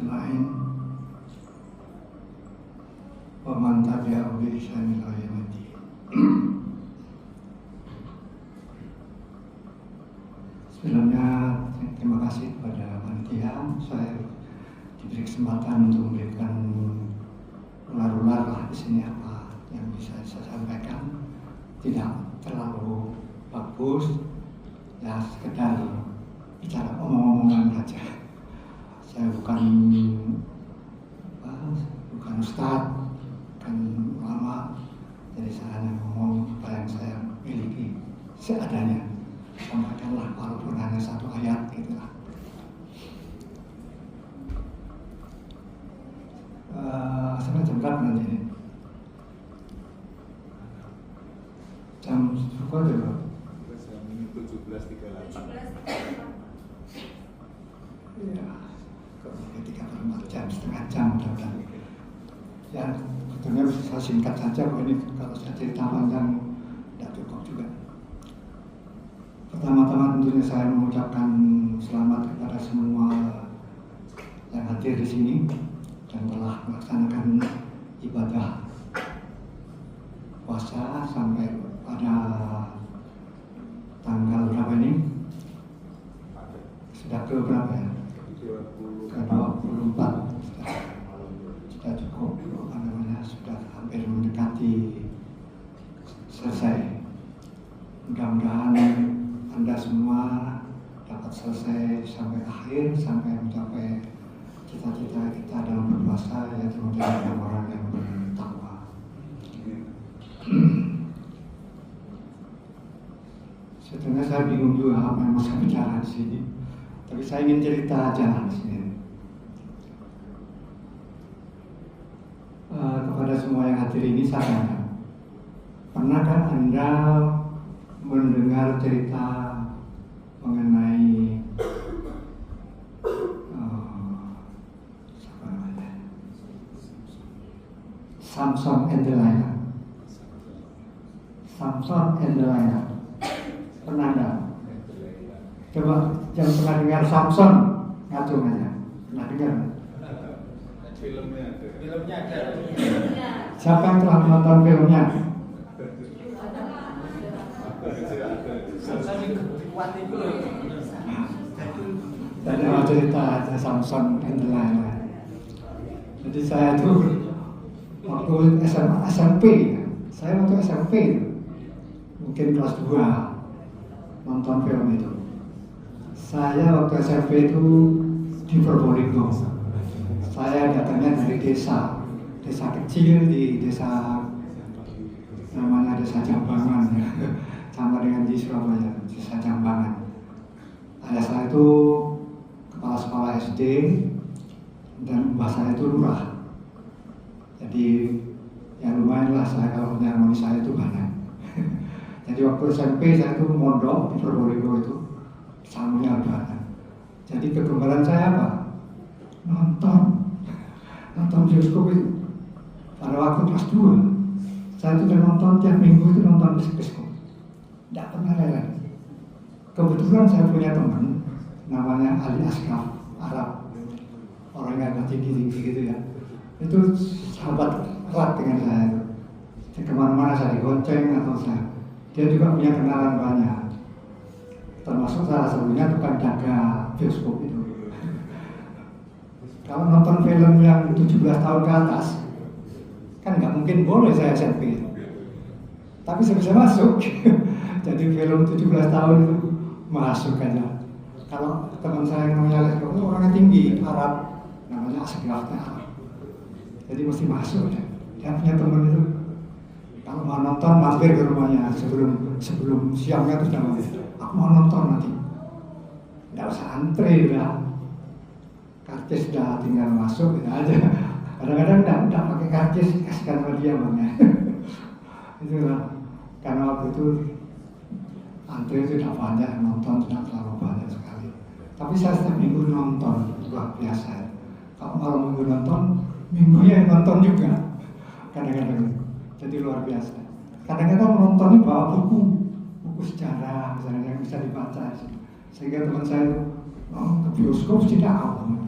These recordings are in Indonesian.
أجمعين ومن تبعهم بإحسان إلى يوم الدين. Sebelumnya terima kasih kepada panitia, saya diberi kesempatan untuk memberikan ular-ular lah di sini apa yang bisa saya sampaikan. Tidak terlalu bagus, ya sekedar bicara omong-omongan saja. Saya bukan ustadz, bukan ulama, jadi saya hanya ngomong apa yang saya miliki seadanya. Sampaikanlah walaupun hanya satu ayat gitu lah. Sampai jam berapa nanti ini? Jam suka juga. 17.38. Iya, kalau 3/4 jam, setengah jam mudah-mudahan. Ya, sebetulnya bisa singkat saja, ini kalau saya cerita panjang tidak cukup juga. Pertama-tama tentunya saya mengucapkan selamat kepada semua yang hadir di sini dan telah melaksanakan ibadah puasa sampai pada tanggal berapa ini? Sudah ke berapa ya? Ke 24. Sudah cukup, sudah hampir mendekati selesai. Mudah-mudahan Anda semua dapat selesai sampai akhir, sampai mencapai cita-cita kita dalam berpuasa, yaitu menjadi orang yang bertakwa. Sebetulnya saya bingung juga apa yang mau saya bicara di sini, tapi saya ingin cerita aja di sini. Kepada semua yang hadir ini saya tanya, pernahkah Anda mendengar cerita mengenai Samson and Delilah? Samson and Delilah. Pernah enggak? Coba yang pernah dengar Samson, ngacung aja. Pernah dengar? Filmnya ada. Siapa yang telah menonton filmnya? Dan ada cerita ada Samson and Delilah. Jadi saya tuh waktu SMP, saya waktu SMP mungkin kelas 2 nonton film itu. Saya waktu SMP itu di Probolinggo. Saya datangnya dari desa kecil di desa namanya Desa Jambangan ya. Sama dengan di Surabaya, Desa Jambangan. Ayah saya itu kepala sekolah SD dan mbah saya itu lurah. Jadi ya lumayan lah saya kalau nyamoni saya itu banyak. Jadi waktu SMP saya itu mondok di Probolinggo itu samunya banyak. Jadi kegemaran saya apa? Nonton bioskop itu. Pada waktu kelas 2 saya itu udah nonton tiap minggu itu nonton bioskop. Tidak pernah lewat. Kebetulan saya punya teman namanya Ali Ashraf Arab, orang yang agak tinggi gitu ya. Itu sahabat erat dengan saya. Jadi kemana-mana saya digonceng atau dia juga punya kenalan banyak. Termasuk salah satunya tukang jaga bioskop itu. Kalau nonton film yang 17 tahun ke atas, kan nggak mungkin boleh saya SMP. Tapi saya bisa masuk. Jadi film 17 tahun itu masuk aja. Kalau teman saya yang namanya Alex itu orangnya tinggi, Arab, namanya Ashraf Arab. Jadi mesti masuk ya. Dia punya teman itu. Kalau mau nonton mampir ke rumahnya sebelum siangnya terus nama aku mau nonton nanti. Tidak usah antre udah. Karcis sudah tinggal masuk gitu aja. Kadang-kadang tidak pakai karcis, kasihkan sama dia bangnya. Itulah karena waktu itu antre itu tidak banyak, nonton tidak terlalu banyak sekali. Tapi saya setiap minggu nonton luar biasa. Kalau malam minggu nonton, minggunya nonton juga. Kadang-kadang jadi luar biasa. Kadang-kadang nontonnya bawa buku sejarah misalnya yang bisa dibaca. Sehingga teman saya itu ke bioskop tidak awam.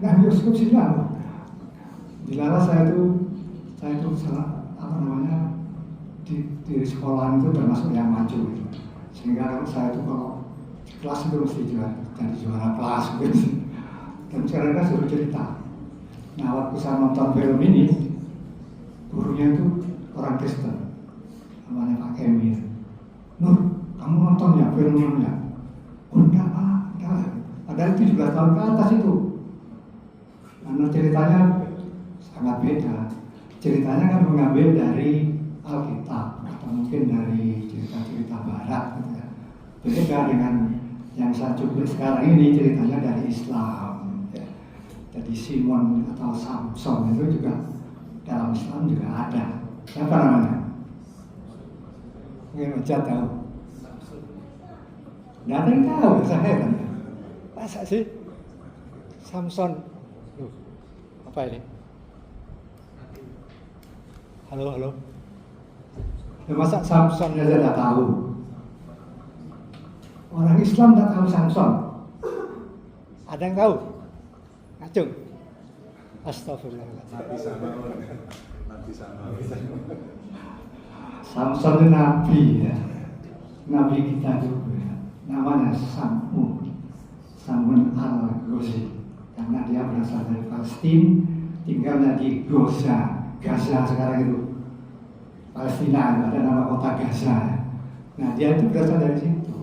Nah, bioskop silang. Dilarang saya itu salah apa namanya di sekolahan itu termasuk yang maju gitu. Sehingga saya itu kalau di kelas itu mesti jadi juara kelas gitu. Dan sekarang kan suruh cerita. Nah, waktu saya nonton film ini, gurunya itu orang Kristen, namanya Pak Kemi. Nur, kamu nonton ya filmnya? Oh, enggak Pak, enggak. Padahal 17 tahun ke atas itu. Karena ceritanya sangat beda. Ceritanya kan mengambil dari Alkitab atau mungkin dari cerita-cerita Barat gitu ya. Berbeda dengan yang saya coba sekarang ini ceritanya dari Islam ya. Jadi Simon atau Samson itu juga dalam Islam juga ada. Siapa namanya? Mungkin baca tahu. Nggak ada yang tahu, saya heran ya. Masa sih Samson? Apa ini? Halo. Masa Samson aja tidak tahu? Orang Islam tidak tahu Samson. Ada yang tahu? Acung. Astagfirullahaladzim. Nabi sama. Samson itu nabi ya. Nabi kita juga. Namanya Samun al-Ghazi. Karena dia berasal dari Palestina, tinggalnya di Gaza sekarang itu. Palestina, ada nama kota Gaza. Nah, dia itu berasal dari situ.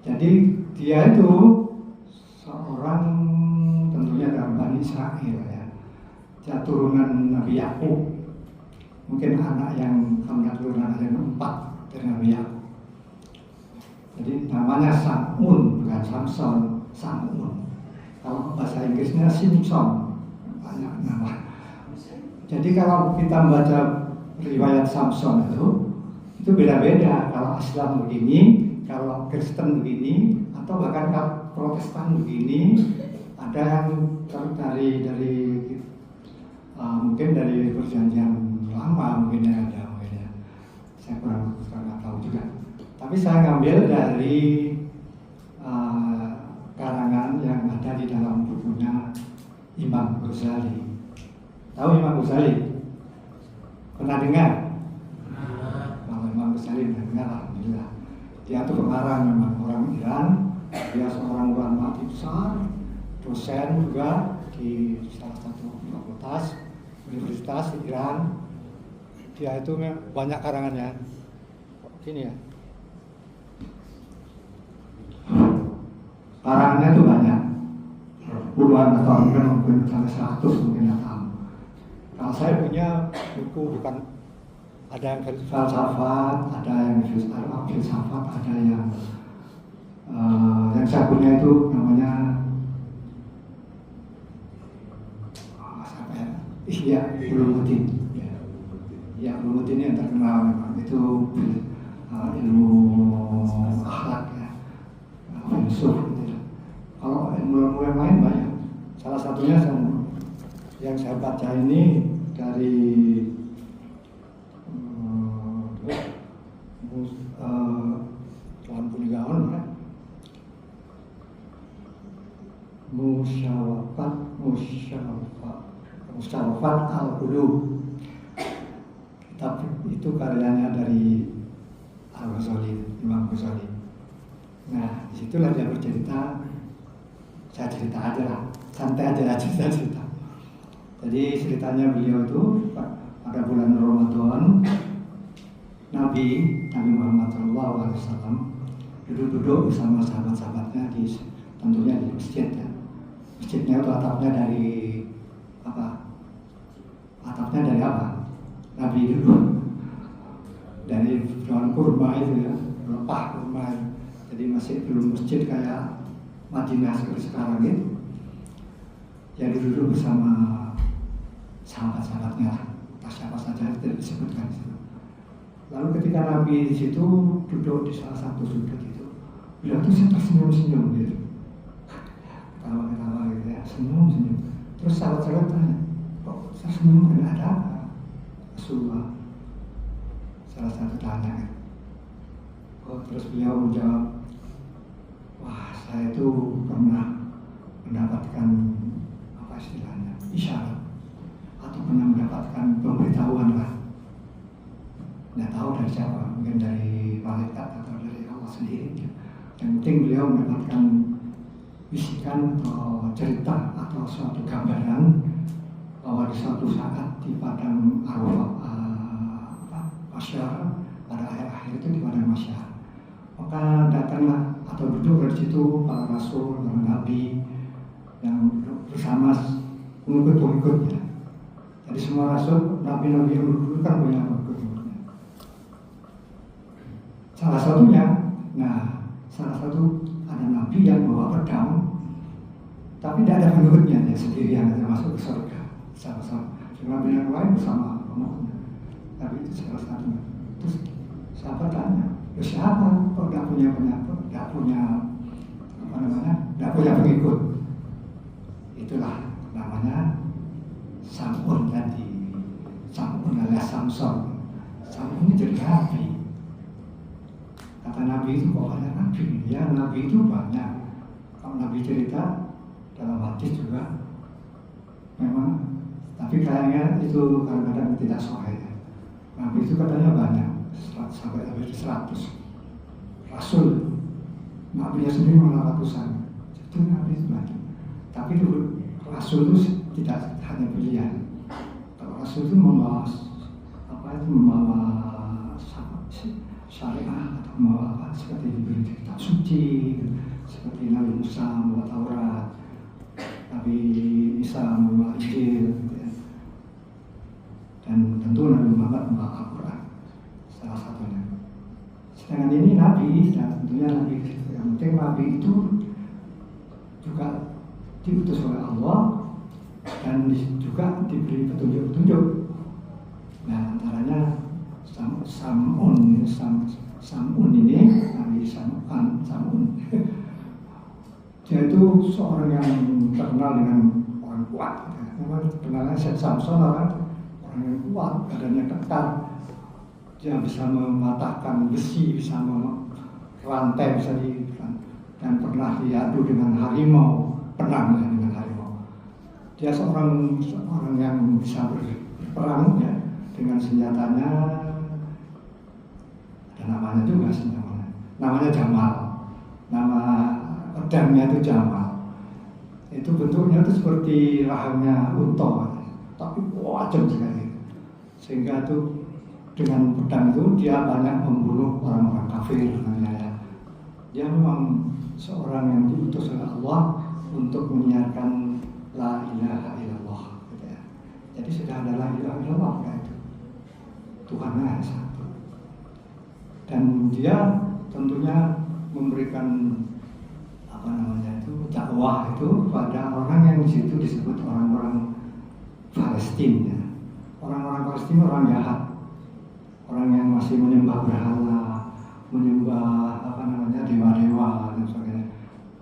Jadi dia itu seorang tentunya dari Bani Israel ya. Dia turunan Nabi Yakub. Mungkin anak yang turunan yang 4 dari Nabi Yakub. Jadi namanya Samun, bukan Samson, Samun. Kalau bahasa Inggrisnya Simpson, banyak nama. Jadi kalau kita membaca riwayat Samson itu beda-beda. Kalau Islam begini, kalau Kristen begini, atau bahkan kalau Protestan begini, ada yang dari mungkin dari perjanjian lama mungkin ada mungkin ya. Saya kurang tahu juga. Tapi saya ngambil dari karangan yang ada di dalam bukunya Imam Ghazali. Tahu Imam Ghazali? Pernah dengar? Kalau Imam Ghazali pernah dengar, alhamdulillah. Dia itu pengarang memang orang Iran. Dia seorang ulama besar, dosen juga di salah satu fakultas universitas di Iran. Dia itu banyak karangannya. Gini ya. Karangannya itu banyak, puluhan atau mungkin sampai 100 mungkin yang tahu. Kalau saya punya buku bukan ada yang filsafat, ada yang filsafat, ada yang saya punya itu namanya siapa ya? Ihya Ulumuddin. Ya, Ulumuddin yang terkenal memang itu ilmu akhlak ya, filsuf. Kalau ilmu yang lain banyak. Salah satunya yang saya baca ini dari Tuan Punigaon ya. Musyawarafat al-Qulub. Kitab itu karyanya dari Al-Ghazali, Imam Ghazali. Nah, disitulah dia bercerita. Saya cerita aja lah, santai aja cerita. Jadi ceritanya beliau itu pada bulan Ramadan, Nabi Muhammad SAW duduk bersama sahabat-sahabatnya tentunya di masjid ya. Masjidnya itu atapnya dari apa? Nabi dulu dari pohon kurma itu ya, pelepah kurma. Jadi masih belum masjid kayak Madinah seperti sekarang gitu. Ya duduk bersama sahabat-sahabatnya lah, siapa saja tidak disebutkan di situ. Lalu ketika Nabi di situ duduk di salah satu sudut itu, beliau tuh tersenyum-senyum gitu, ketawa-ketawa gitu ya, senyum-senyum. Terus sahabat-sahabat tanya, kok tersenyum, ada apa? Rasulullah salah satu tanya kan. Terus beliau menjawab, wah saya itu pernah mendapatkan isyarat atau pernah mendapatkan pemberitahuan lah. Nggak tahu dari siapa, mungkin dari malaikat atau dari Allah sendiri. Yang penting beliau mendapatkan bisikan atau cerita atau suatu gambaran bahwa di suatu saat di padang Arafah, masyar, pada akhir-akhir itu di padang masyar, maka datanglah atau duduk di situ para rasul, para nabi yang bersama pengikut-pengikutnya. Jadi semua rasul, nabi-nabi yang dulu kan punya pengikut-pengikutnya. Salah satu ada nabi yang bawa pedang, tapi tidak ada pengikutnya, dia sendirian yang masuk ke surga. Sama-sama. Nabi yang lain bersama pengikutnya. Tapi itu salah satunya. Terus sahabat tanya, siapa? Kok tidak punya pengikut? Itulah namanya Sam'un tadi. Sam'un alias Samson. Sam'un ini jadi nabi. Kata nabi itu kok banyak nabi? Ya nabi itu banyak. Kalau nabi cerita dalam hadis juga memang, tapi kayaknya itu kadang-kadang tidak sahih. Nabi itu katanya banyak, sampai 100. Rasul, nabinya sendiri malah ratusan. Itu nabi itu banyak. Tapi itu rasul itu tidak hanya pilihan. Kalau rasul itu membawa syariat atau membawa seperti diberi kitab suci, seperti Nabi Musa membawa Taurat, Nabi Isa membawa Injil, gitu ya. Dan tentu Nabi Muhammad membawa Al-Quran, salah satunya. Sedangkan ini Nabi, dan tentunya Nabi, yang penting Nabi itu juga diutus oleh Allah dan juga diberi petunjuk-petunjuk. Nah, antaranya Sam'un ini, Nabi Sam'un. Dia itu seorang yang terkenal dengan orang kuat. Memang kenalnya Samson orang yang kuat, badannya kekar. Dia bisa mematahkan besi, bisa merantai, dan pernah diadu dengan harimau, perang dengan harimau. Dia seorang yang bisa berperang ya, dengan senjatanya. Ada namanya juga senjatanya. Namanya Jamal. Nama pedangnya itu Jamal. Itu bentuknya itu seperti rahangnya unta, tapi tajam sekali. Sehingga itu dengan pedang itu dia banyak membunuh orang-orang kafir. Dia memang seorang yang diutus oleh Allah untuk menyiarkan la ilaha illallah, gitu ya. Jadi sudah ada la ilaha illallah itu. Tuhan hanya satu. Dan dia tentunya memberikan dakwah itu pada orang yang di situ disebut orang-orang Palestina. Orang-orang Palestina orang jahat, orang yang masih menyembah berhala, menyembah dewa-dewa dan sebagainya.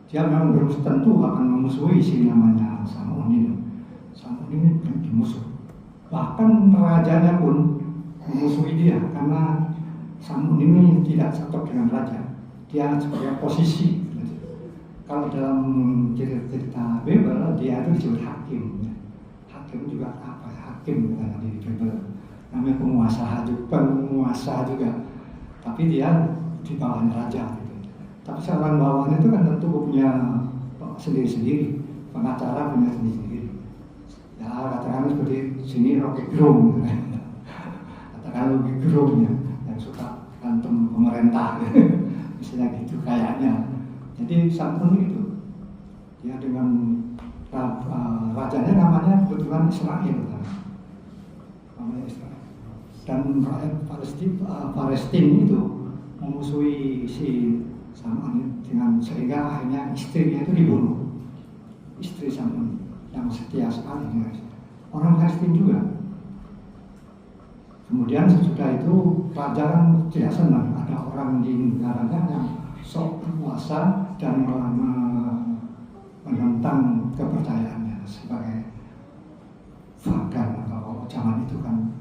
Dia memang belum tentu akan memusuhi si namanya Sam'un ini. Sam'un ini musuh. Bahkan rajanya pun memusuhi dia karena Sam'un ini tidak cocok dengan raja. Dia sebagai posisi. Kalau dalam cerita Bible dia itu disebut hakim. Hakim juga apa? Hakim di Bible. Namanya penguasa juga. Tapi dia di bawahnya raja. Gitu. Tapi seorang bawahan itu kan tentu punya sendiri-sendiri. Pengacara punya sendiri-sendiri. Ya katakan seperti sini Rocky Gerung. Katakan Rocky Gerung yang suka berantem pemerintah. Misalnya gitu kayaknya. Jadi Sam'un itu dia dengan rajanya namanya kebetulan Israel, namanya Israel. Dan rakyat Palestina itu memusuhi si Sam'un dengan sehingga akhirnya istrinya itu dibunuh. Istri Sam'un yang setia sekali dengan orang Palestina juga. Kemudian sesudah itu raja kan tidak senang ada orang di negaranya yang sok berkuasa dan menentang kepercayaannya sebagai pagan atau zaman itu kan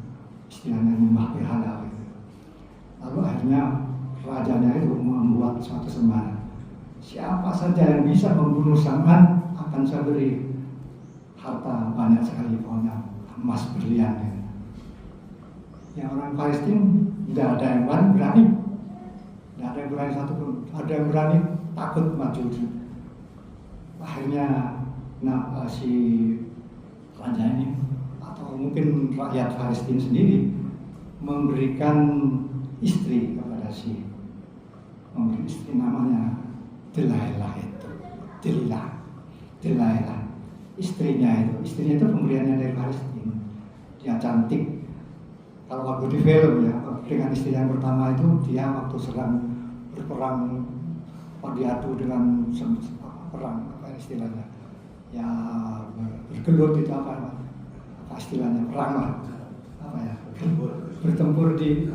istilahnya nyembah berhala gitu. Lalu akhirnya rajanya itu membuat suatu sembahan. Siapa saja yang bisa membunuh Sam'un akan saya beri harta banyak sekali pokoknya, emas berlian ya. Yang orang Palestina tidak ada yang berani, tidak ada yang berani satupun, ada yang berani takut maju. Akhirnya si raja ini atau mungkin rakyat Palestina sendiri memberikan istri kepada memberi istri namanya Delilah itu, Delilah. Istrinya itu pemberiannya dari Palestina. Dia cantik. Kalau waktu di film ya, dengan istri yang pertama itu dia waktu sedang berperang, diadu dengan perang, apa istilahnya? Ya bergelut itu apa istilahnya, perang lah. Apa ya? Bertempur di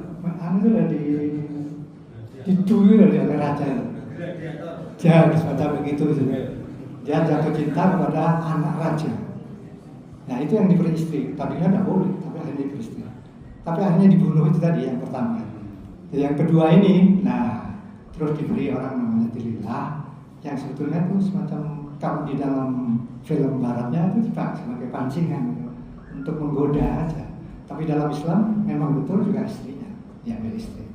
dituju dari raja. Dia semacam begitu. Dia jatuh cinta kepada anak raja. Nah itu yang diberi istri. Tadinya tidak boleh, tapi akhirnya diberi istri. Tapi akhirnya dibunuh itu tadi yang pertama. Yang kedua ini, nah terus diberi orang namanya Delilah, yang sebetulnya itu semacam kalau di dalam film baratnya itu dipakai sebagai pancingan untuk menggoda aja. Tapi dalam Islam memang betul juga istrinya yang beristri.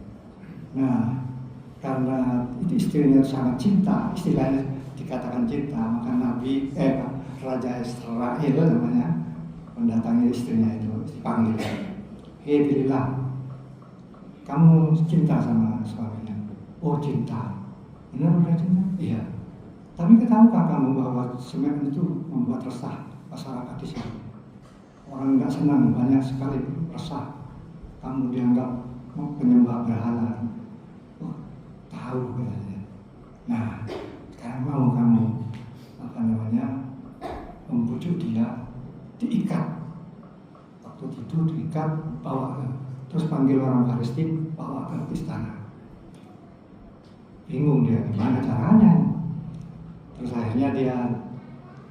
Nah karena itu istrinya sangat cinta, istilahnya dikatakan cinta, maka Raja Israel namanya mendatangi istrinya itu, dipanggil, hei Delilah, kamu cinta sama suaminya? Oh cinta. Benar udah cinta? Iya. Tapi tahukah kamu bahwa semen itu membuat resah masyarakat di sini? Orang nggak senang, banyak sekali resah. Kamu dianggap penyembah berhala. Oh, tahu katanya. Nah, sekarang mau kamu membujuk dia, diikat. Waktu itu diikat, bawa ke, terus panggil orang Palestina, bawa ke istana. Bingung dia gimana caranya. Terus akhirnya dia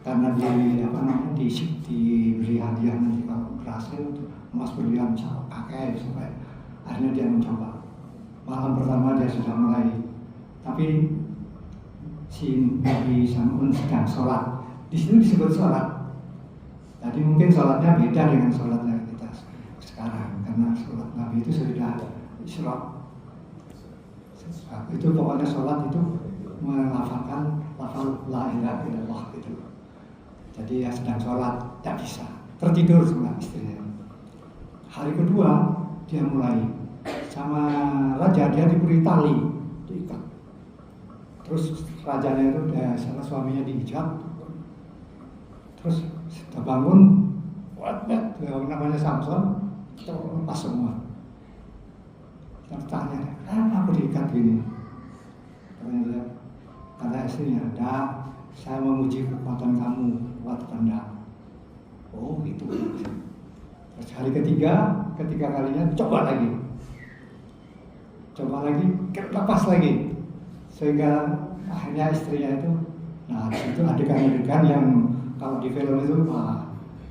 karena diberi hadiah nanti kalau berhasil emas berlian pakai sampai akhirnya dia mencoba. Malam pertama dia sudah mulai, tapi si Nabi Sam'un sedang sholat. Di situ disebut sholat. Jadi mungkin sholatnya beda dengan sholatnya kita sekarang, karena sholat Nabi itu sudah Isra. Itu pokoknya sholat itu melafalkan lafal la ilaha illallah itu. Jadi ya sedang sholat, tidak bisa, tertidur sama istrinya. Hari kedua dia mulai sama raja, dia diberi tali, diikat. Terus rajanya itu sama suaminya dihijab. Terus sudah bangun, namanya Samson, lepas semua. Tanya, kenapa aku diikat gini? Kata istrinya, enggak, saya memuji kekuatan kamu, kuat enggak. Oh gitu. Terus hari ketiga kalinya coba lagi, lepas lagi, sehingga akhirnya istrinya itu, nah itu adegan-adegan yang kalau di film itu,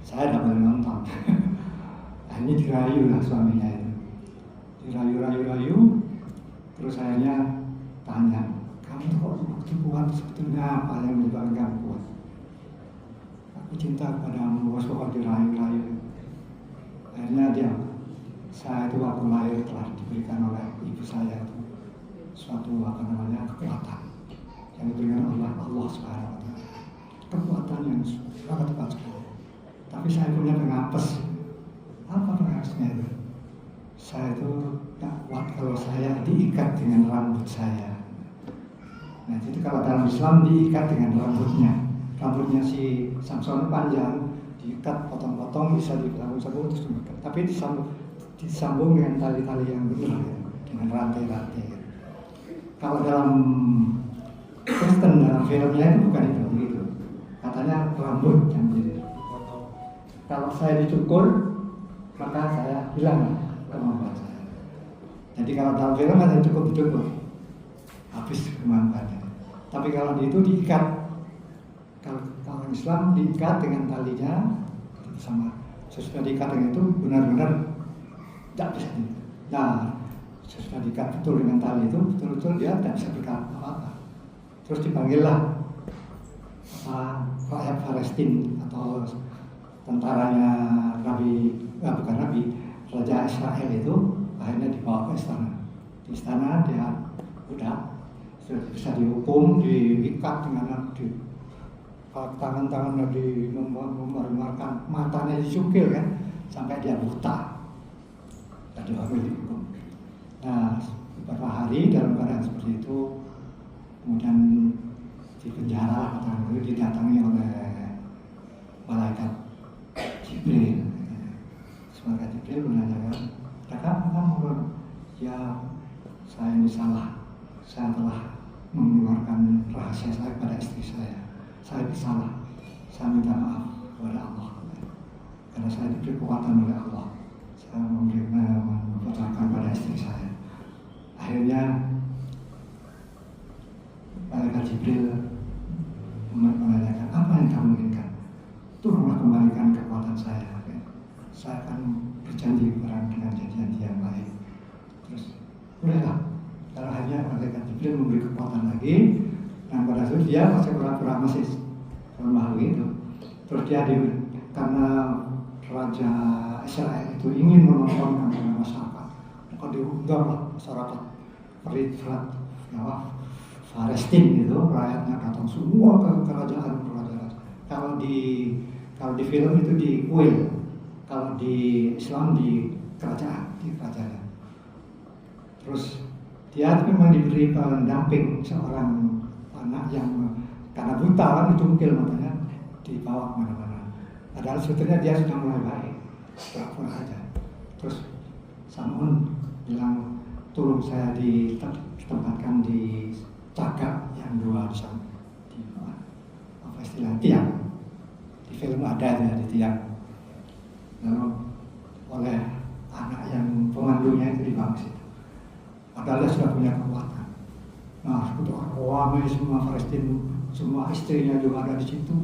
saya tidak boleh nonton. Akhirnya dirayu lah suaminya itu, dirayu, terus akhirnya tanya, kamu kok begitu kuat, sebetulnya apa yang menyebabkan kamu kuat? Aku cinta kepadamu, pokoknya dirayu. Akhirnya dia, saya itu waktu lahir telah diberikan oleh ibu saya itu suatu kekuatan yang diberikan oleh Allah Subhanahu wa Ta'ala, kekuatan yang sangat kuat sekali. Tapi saya punya pengapes. Apa pengapesnya itu? Saya itu tak kuat kalau saya diikat dengan rambut saya. Nah itu kalau dalam Islam diikat dengan rambutnya si Samson panjang, diikat potong-potong, bisa disambung-sambung terus diikat. Tapi disambung dengan tali-tali yang benar ya, dengan rantai-rantai. Kalau dalam Kristen, dalam filmnya itu bukan itu begitu. Katanya rambut yang begitu. Kalau saya dicukur, maka saya hilang kemampuan saya. Jadi kalau dalam film ada cukup habis kemampuannya. Tapi kalau itu diikat. Kalau Islam diikat dengan talinya sama. Sesudah diikat dengan itu benar-benar tidak bisa. Nah, sesudah diikat betul dengan tali itu betul-betul dia tidak bisa berkata apa-apa. Terus dipanggillah rakyat Palestina atau tentaranya bukan Nabi, Raja Israel itu akhirnya dibawa ke istana. Di istana dia udah bisa dihukum, diikat dengan tangan-tangannya memarkan, matanya dicukil kan, sampai dia buta. Jadi baru dihukum. Nah, beberapa hari dalam keadaan seperti itu, kemudian di penjara atau didatangi oleh malaikat Jibril. Malaikat Jibril menanyakan, "Katakan, ya saya ini salah, saya telah mengeluarkan rahasia saya pada istri saya bersalah, saya minta maaf kepada Allah, karena saya diberi kekuatan oleh Allah, saya membocorkan pada istri saya." Akhirnya malaikat Jibril menanyakan, "Apa yang kamu inginkan? Turunlah kembalikan kekuatan saya akan berjanji dengan janji yang baik." Terus udahlah, karena hanya malaikat Jibril memberi kekuatan lagi, dan pada saat dia masih pura-pura masih lemah gitu. Terus dia karena Raja Israel itu ingin menontonkan kepada masyarakat, maka diundanglah masyarakat Palestina itu, rakyatnya datang semua ke kerajaan. Kalau di film itu di kuil, kalau di Islam di kerajaan. Terus dia memang diberi pendamping seorang anak yang karena buta kan ditungkil matanya, dibawa kemana-mana. Padahal sebetulnya dia sudah mulai baik, pura-pura aja. Terus Samun bilang, "Tolong saya ditempatkan di cagak yang dua di sana, di apa istilah tiang." Di film ada ya di tiang. Lalu oleh anak yang pemandunya itu dibawa situ. Padahal dia sudah punya kekuatan. Nah, ramai semua Palestina, semua istrinya juga ada di situ.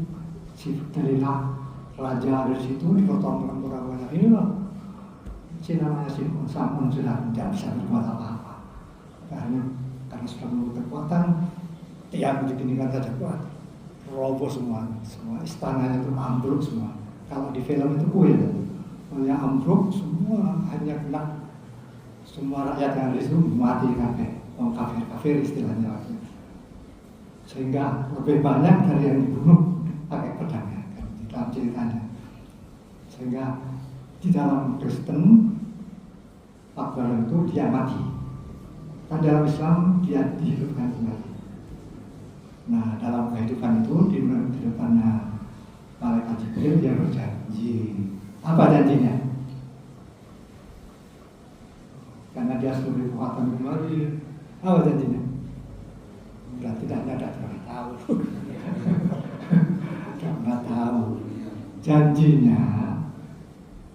Si Delilah, raja ada di situ, dipotong orang-orang inilah. Si namanya si Samun sudah tidak bisa berbuat apa-apa. Karena sudah memiliki kekuatan, tiang diginikan saja kuat. Roboh semua istananya itu ambruk semua. Kalau di film itu kuil, hanya ambruk semua, hanya kena semua rakyat yang ada di situ mati kabeh, kafir istilahnya lagi. Sehingga lebih banyak dari yang dibunuh pakai pedang ya, kan, di dalam ceritanya. Sehingga di dalam Kristen Akbar itu dia mati, dan dalam Islam dia dihidupkan kembali. Nah, dalam kehidupan itu di kehidupannya malaikat Jibril dia berjanji. Apa janjinya? Karena dia sudah kekuatan kembali. Apa janjinya? Berarti tidak pernah tahu. Tidak pernah tahu. Janjinya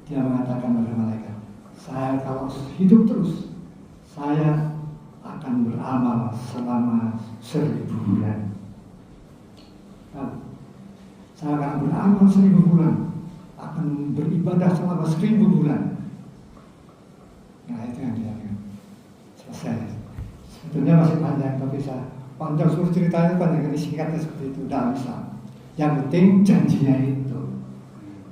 dia mengatakan kepada malaikat, "Saya kalau hidup terus, saya akan beramal selama 1000 bulan. Saya akan beramal 1000 bulan, akan beribadah selama 1000 bulan." Nah, itu yang dia selesai. Sebetulnya masih panjang, tapi saya panjang suruh ceritanya panjang, ini singkatnya seperti itu dalam Islam. Yang penting janjinya itu,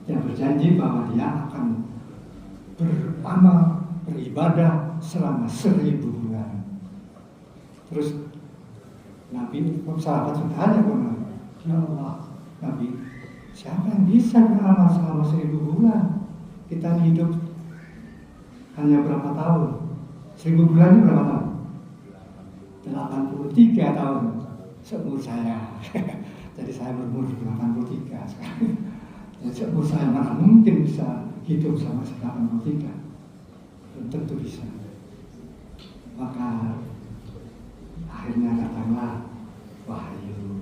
dia berjanji bahwa dia akan beramal, beribadah selama 1000 bulan. Terus Nabi sahabat sudah tanya kepada, "Ya Allah, Nabi, siapa yang bisa beramal selama 1000 bulan? Kita hidup hanya berapa tahun? 1000 bulan itu berapa tahun? 83 tahun seumur saya." Jadi saya berumur 83 sekarang. Jadi seumur saya mana mungkin bisa hidup sama 83? Belum tentu bisa. Maka akhirnya datanglah wahyu.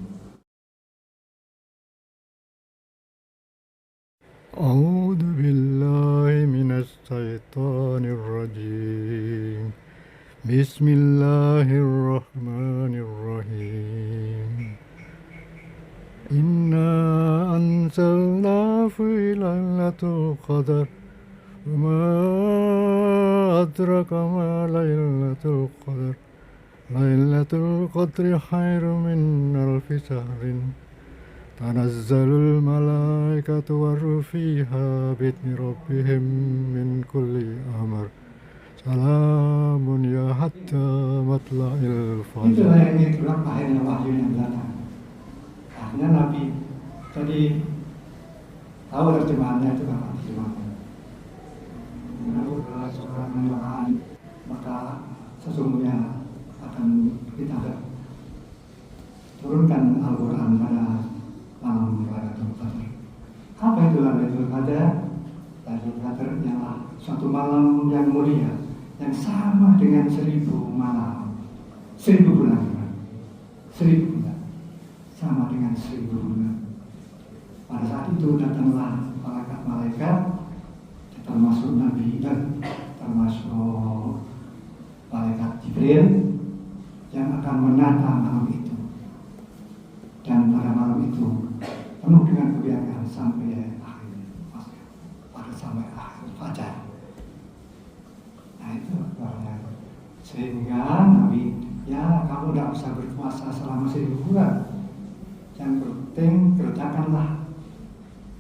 أعوذ بالله من الشيطان الرجيم بسم الله الرحمن الرحيم إنا أنزلنا في ليلة القدر وما أدرك ما ليلة القدر ليلة القدر خير من ألف شهر تنزل الملائكة الملائكة والروح فيها بإذن ربهم من كل أمر سلام يا حتى مطلع الفجر. Itulah yang itulah akhirnya wahyu yang datang. Akhirnya Nabi tadi tahu terjemahannya itu apa terjemahannya. Menurut seorang Al-Quran maka sesungguhnya akan kita turunkan Al-Quran pada malam Lailatul Qadar. Apa itu Lailatul Qadar? Lailatul Qadar ialah suatu malam yang mulia yang sama dengan 1000 malam, 1000 bulan, 1000 bulan, sama dengan 1000 bulan. Pada saat itu datanglah malaikat-malaikat, termasuk Nabi dan termasuk malaikat Jibril yang akan menata malam itu. Dan pada malam itu penuh dengan kebiasaan sampai akhir, sampai akhir fajar. Nah itu sebabnya. Sehingga Nabi, ya kamu tidak usah berpuasa selama 1000 bulan. Yang penting kerjakanlah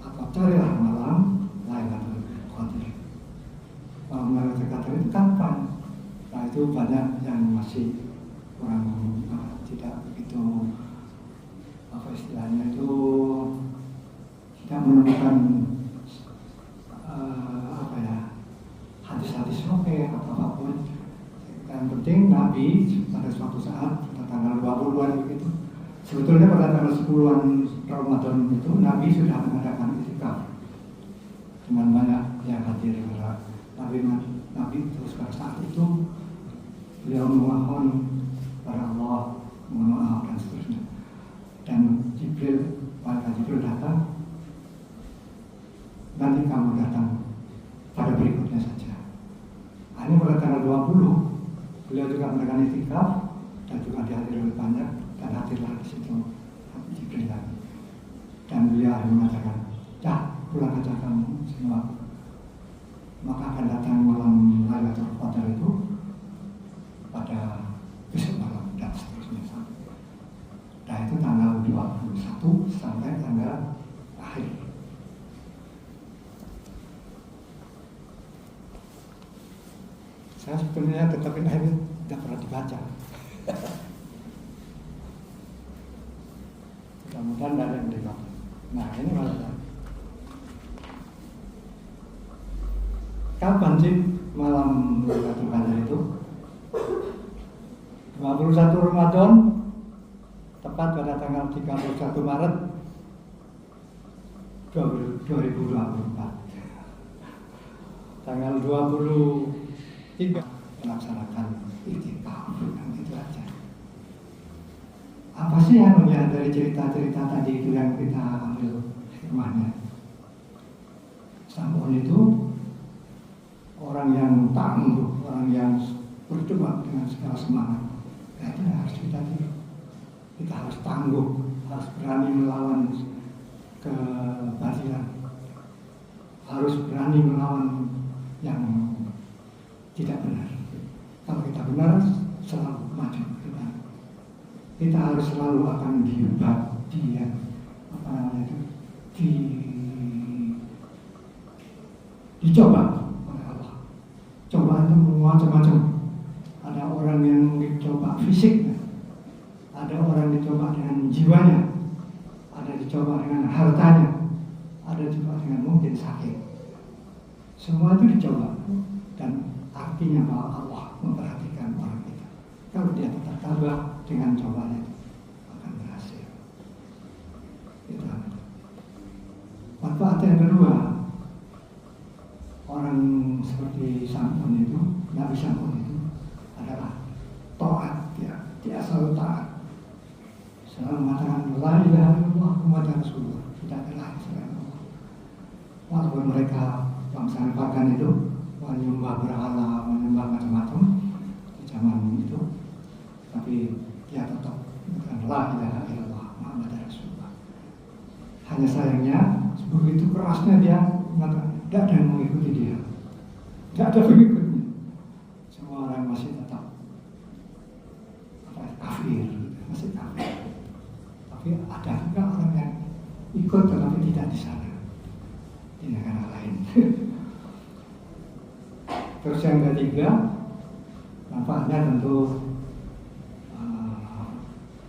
atau carilah malam Lailatul Qadar. Malam Lailatul Qadar itu kapan? Nah itu banyak yang masih kurang tidak begitu apa istilahnya itu tidak menemukan apa ya hadis-hadis sahih atau apapun. Yang penting Nabi pada suatu saat pada tanggal 20-an begitu. Sebetulnya pada tanggal 10-an Ramadan itu Nabi sudah mengadakan itikaf dengan banyak yang hadir. Nabi terus pada saat itu beliau memohon pada Allah, mohon maaf dan seterusnya. Dan malaikat Jibril datang, nanti kamu datang pada berikutnya saja. Ini pada tanggal 20 beliau juga melakukan itikaf dan juga dihadiri oleh banyak dan hadirlah di situ Jibril lagi. Dan beliau mengatakan, pulang aja kamu semua. Maka akan datang malam Lailatul Qadar itu pada besok malam dan seterusnya sampai. Nah itu tanggal 21 sampai tanggal akhir. Saya sebetulnya tetapin akhirnya tidak pernah dibaca. Mudah-mudahan tidak ada yang dibaca. Nah ini masalah. Kapan sih malam Lailatul Qadar itu? 21 Ramadan tepat pada tanggal 31 Maret 2024. Tanggal 23 melaksanakan itikaf, itu aja. Apa sih yang dari cerita-cerita tadi itu yang kita ambil hikmahnya? Sampun itu orang yang tangguh, orang yang berjuang dengan segala semangat. Nah, itu harus kita tiru. Kita harus tangguh, harus berani melawan kebatilan, harus berani melawan yang tidak benar. Kalau kita benar, selalu maju kita. Kita harus selalu akan dicoba oleh Allah. Cobaan itu macam-macam. Ada orang yang dicoba fisiknya, ada orang dicoba dengan jiwanya, ada dicoba dengan hartanya, ada juga dengan mungkin sakit. Semua itu dicoba, dan artinya bahwa Allah memperhatikan orang kita. Kalau dia tetap tabah dengan cobaan itu, akan berhasil. Itu. Manfaat yang kedua, orang seperti Sam'un itu, Nabi Sam'un itu adalah taat, dia selalu taat. Selalu mengatakan la ilaha illallah Muhammadur Rasulullah, tidak ada lain selain Allah. Walaupun mereka bangsa pagan itu menyembah berhala, menyembah macam-macam di zaman itu, tapi dia tetap mengatakan la ilaha illallah Muhammadur Rasulullah. Hanya sayangnya begitu kerasnya dia mengatakan tidak ada yang mengikuti dia, tidak ada pengikutnya. Semua orang masih tetap kafir, masih kafir. Tapi ada juga orang yang ikut tetapi tidak di sana, Terus yang ketiga, manfaatnya tentu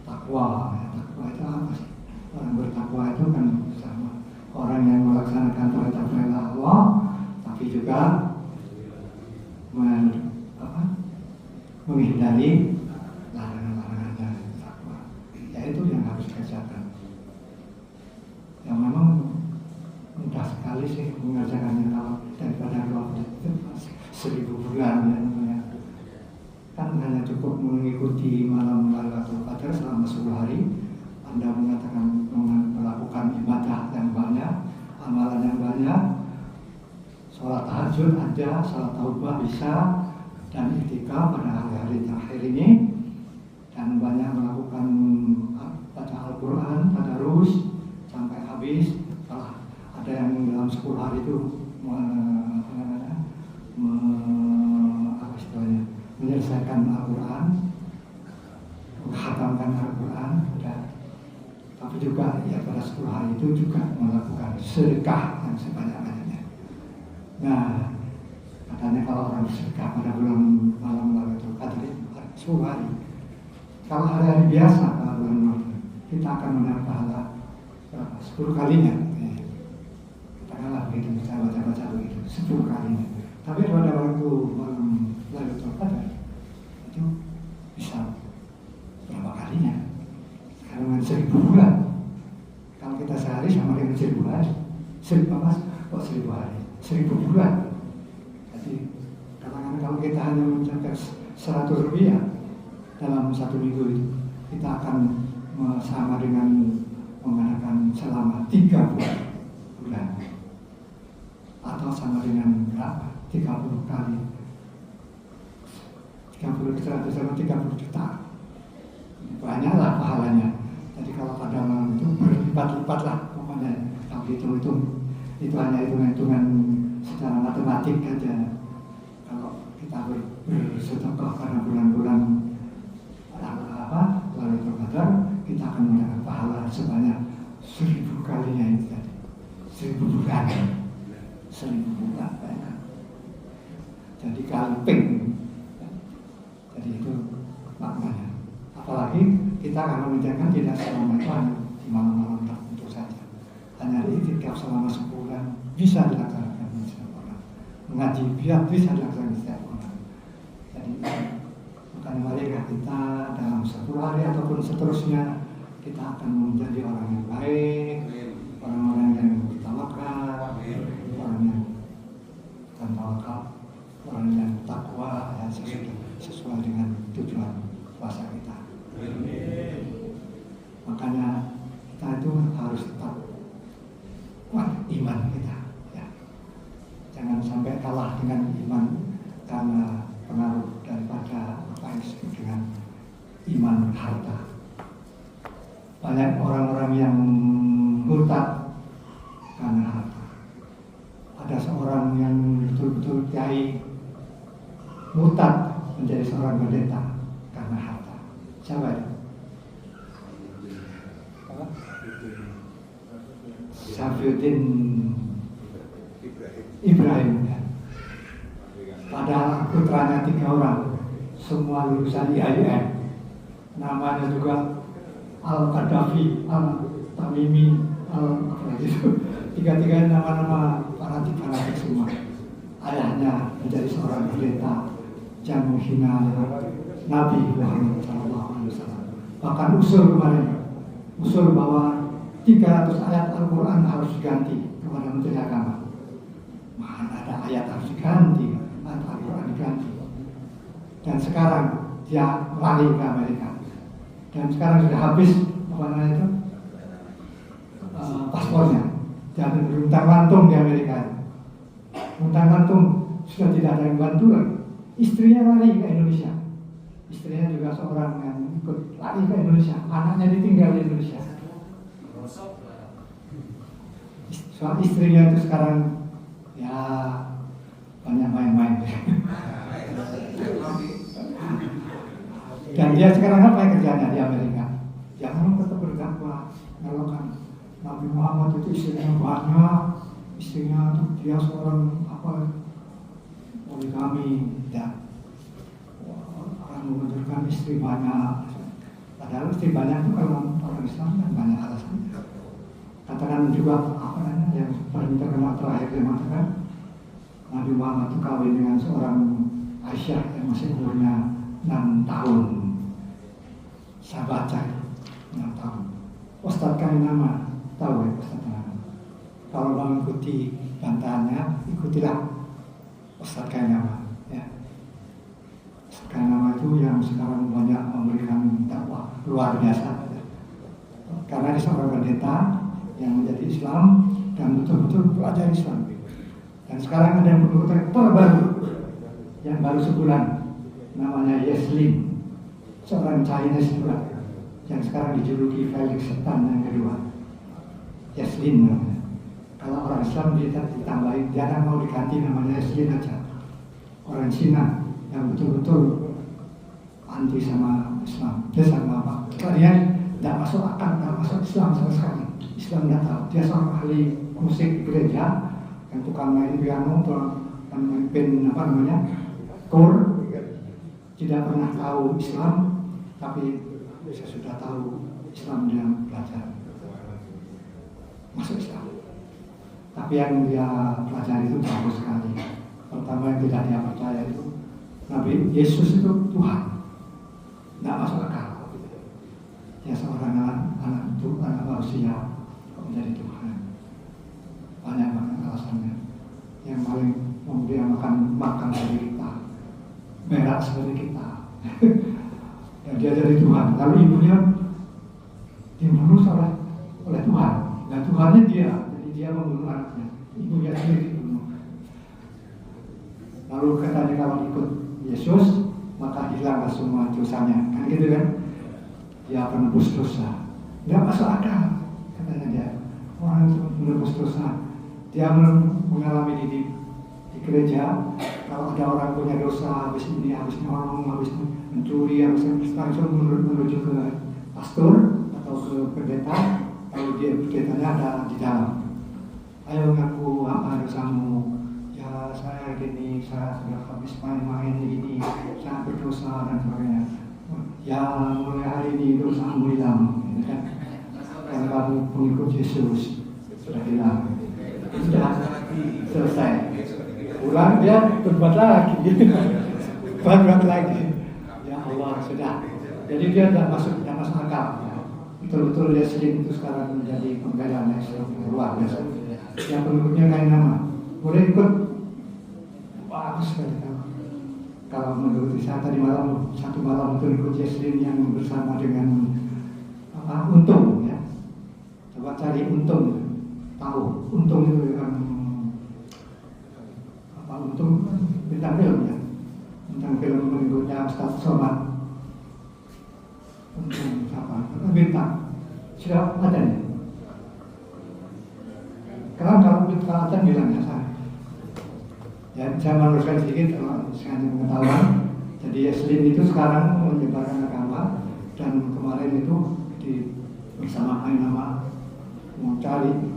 takwa. Takwa itu apa sih? Orang bertakwa itu kan sama orang yang melaksanakan perintah-perintah Allah, tapi juga menghindari larangan-larangannya. Takwa, yaitu yang harus dikerjakan. Yang memang mudah sekali sih mengerjakannya kalau daripada 1000 bulan ya namanya. Kan hanya cukup mengikuti malam Lailatul Qadar selama 10 hari. Anda mengatakan melakukan ibadah yang banyak, amalan yang banyak, sholat tahajud ada, sholat taubah bisa, dan iktikaf pada hari-hari terakhir ini, dan banyak melakukan baca Al-Quran, tadarus sampai habis. Ada yang dalam 10 hari itu menyelesaikan Al-Quran, menghatamkan Al-Quran, tapi juga ya pada 10 hari itu juga melakukan sedekah yang sebanyak-banyaknya. Nah, katanya kalau orang bersedekah pada bulan malam Lailatul Qadar 10 hari, kalau hari-hari biasa kalau bulan Ramadan kita akan mendapat pahala 10 kalinya. Katakanlah begitu, bisa baca-baca begitu 10 kalinya. Tapi pada waktu malam Lailatul Qadar itu bisa berapa kalinya? Dengan 1000 bulan. Kalau kita sehari sama dengan 1000 hari. 1000 hari. 1000 bulan. Jadi katakan kalau kita hanya mencapai 100 rupiah dalam 1 minggu itu, kita akan sama dengan mengadakan selama 3 bulan. Atau sama dengan berapa? 30 kali. 30 sama 30 juta. Banyaklah pahalanya. Jadi kalau pada malam itu berlipat-lipat lah pokoknya. Kalau hitung-hitung itu hanya hitung-hitungan secara matematik aja. Kalau kita bersedekah karena bulan-bulan Lailatul Qadar, kita akan mendapat pahala sebanyak 1000 kalinya itu tadi. 1000 bulan. 1000 bulan banyak. Jadi kalping. Jadi itu maknanya. Apalagi kita akan mengerjakan tidak selama itu hanya di malam-malam tertentu saja. Hanya iktikaf selama sebulan bisa dilaksanakan setiap orang. Mengaji biar bisa dilaksanakan setiap orang. Jadi makanya marilah kita dalam 10 hari ataupun seterusnya kita akan menjadi orang yang baik, orang-orang yang bertawakal, orang yang tawakal, orang yang takwa, ya, sesuai dengan tujuan puasa kita. Makanya kita itu harus tetap kuat iman kita, ya. Jangan sampai kalah dengan iman karena pengaruh daripada apa yang disebut dengan iman harta. Banyak orang-orang yang murtad karena harta. Ada seorang yang betul-betul kiai murtad menjadi seorang pendeta karena harta. Siapa itu? Syafiuddin Ibrahim. Padahal putranya 3 orang, semua lulusan IAIN. Namanya juga Al-Qaddafi, Al-Tamimi, tiga-tiganya nama-nama fanatik semua. Ayahnya menjadi seorang pendeta yang menghina Nabi Muhammad SAW. Bahkan usul bahwa 300 ayat Al-Quran harus diganti kepada Menteri Agama. Mana ada ayat harus diganti, ayat Al-Quran diganti. Dan sekarang dia lari ke Amerika. Dan sekarang sudah habis paspornya. Dia beruntang-lantung di Amerika. Beruntang-lantung sudah tidak ada yang bantu lagi. Istrinya lari ke Indonesia. Istrinya juga seorang yang ikut lari ke Indonesia. Anaknya ditinggal di Indonesia. Soal istrinya itu sekarang ya banyak main-main. Dan dia sekarang apa yang kerjanya di Amerika? Dia memang tetap berdakwah, melakukan Nabi Muhammad itu istrinya banyak, istrinya tuh dia seorang apa poligami dan akan menunjukkan istri banyak. Padahal istri banyak itu kalau orang Islam kan banyak alasannya. Katakan juga apa namanya yang paling terkenal terakhir yang mengatakan Nabi Muhammad itu kawin dengan seorang Aisyah yang masih umurnya 6 tahun. Saya baca 6 tahun. Ustadz kami nama tahu ya Ustadz nama. Kalau mau mengikuti bantahannya, ikutilah Ustadz kami nama. Ya. Ustadz kami nama itu yang sekarang banyak memberikan dakwah luar biasa. Ya. Karena dia seorang pendeta yang menjadi Islam dan betul-betul belajar Islam. Dan sekarang ada yang pengikut terbaru yang baru sebulan, namanya Yeslin, seorang Chinese juga yang sekarang dijuluki Felix Setan yang kedua. Yeslin namanya. Kalau orang Islam dia ditambahin, jangan mau diganti namanya Yeslin aja. Orang Cina yang betul-betul anti sama Islam, dia sama apa? Kalian tidak masuk akal, tidak masuk Islam sama sekali. Islam tidak tahu. Dia seorang ahli musik gereja yang tukang main piano, tukang memimpin apa namanya kor, tidak pernah tahu Islam, tapi saya sudah tahu Islam dia belajar masuk Islam. Tapi yang dia pelajari itu jauh sekali. Pertama yang tidak dia percaya itu Nabi Yesus itu Tuhan, tidak masuk akal. Dia seorang anak manusia kok menjadi Tuhan. Banyak banget alasannya. Yang paling dia makan dari kita, merah seperti kita. Dan dia jadi Tuhan. Lalu ibunya dibunuh oleh Tuhan. Dan Tuhannya dia, jadi dia membunuh anaknya. Ibunya sendiri dibunuh. Lalu katanya kalau ikut Yesus, maka hilanglah semua dosanya. Kan gitu kan? Dia penebus dosa. Tidak masuk akal, katanya dia. Orang itu menebus dosa. Dia mengalami di gereja, kalau ada orang punya dosa, habis ini, habis nyolong, habis mencuri, habis langsung menuju ke pastor atau ke pendeta, kalau dia pendetanya ada di dalam. Ayo ngaku apa dosamu? Ya saya gini, saya sudah habis main-main ini, saya berdosa dan sebagainya. Ya mulai hari ini dosamu hilang, gitu kan? Karena kamu pengikut Yesus sudah hilang. Sudah selesai. Pulang dia berbuat lagi. Berbuat lagi. Ya Allah, sudah. Jadi dia tidak masuk akal. Betul-betul dia sering itu sekarang menjadi pembedaan yang luar biasa. Yang pengikutnya kayak nama. Boleh ikut? Bagus sekali. Kalau menurut saya tadi malam, satu malam itu ikut Yeslin yang bersama dengan Untung ya. Coba cari Untung. Tahu Untung itu Untung bintang film ya, bintang film berikutnya Ustaz Somad. Untung siapa? Bintang sudah ada nih. Kalau ada bilang ya saya. Ya saya meneruskan sedikit kalau sekali pengetahuan. Jadi Yeslin itu sekarang menyebarkan agama dan kemarin itu bersama nama mau cari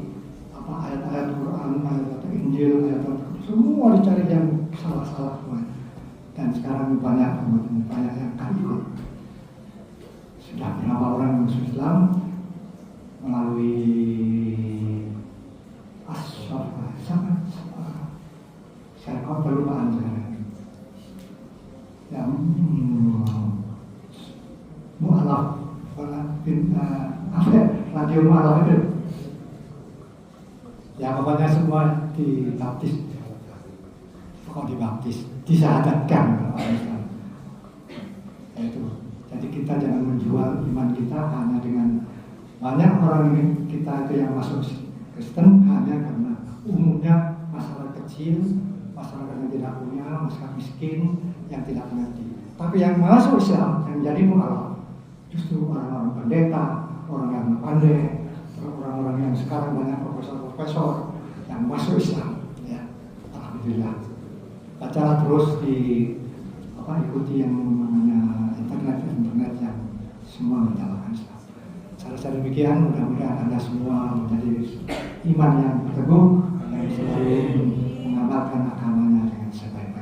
ayat-ayat Quran, ayat-ayat Injil, ayat-ayat semua dicari yang salah-salah semua. Dan sekarang banyak yang akan ikut. Sudah berapa orang masuk Islam melalui sangat saya kok terlupaan sekarang. Ya mu'alaf, radio mu'alaf itu. Ya pokoknya semua dibaptis, disyahadatkan oleh Islam. Itu. Jadi kita jangan menjual iman kita hanya dengan banyak orang kita itu yang masuk Kristen hanya karena umumnya masalah kecil, masyarakat yang tidak punya, masyarakat miskin yang tidak mengerti. Tapi yang masuk Islam yang menjadi mu'alaf justru orang-orang pendeta, orang yang pandai, orang-orang yang sekarang banyak profesor yang masuk Islam, ya, alhamdulillah. Bacalah terus ikuti yang namanya internet yang semua menjalankan Islam. Cara demikian mudah-mudahan Anda semua menjadi iman yang teguh, yang bisa mengamalkan agamanya dengan sebaik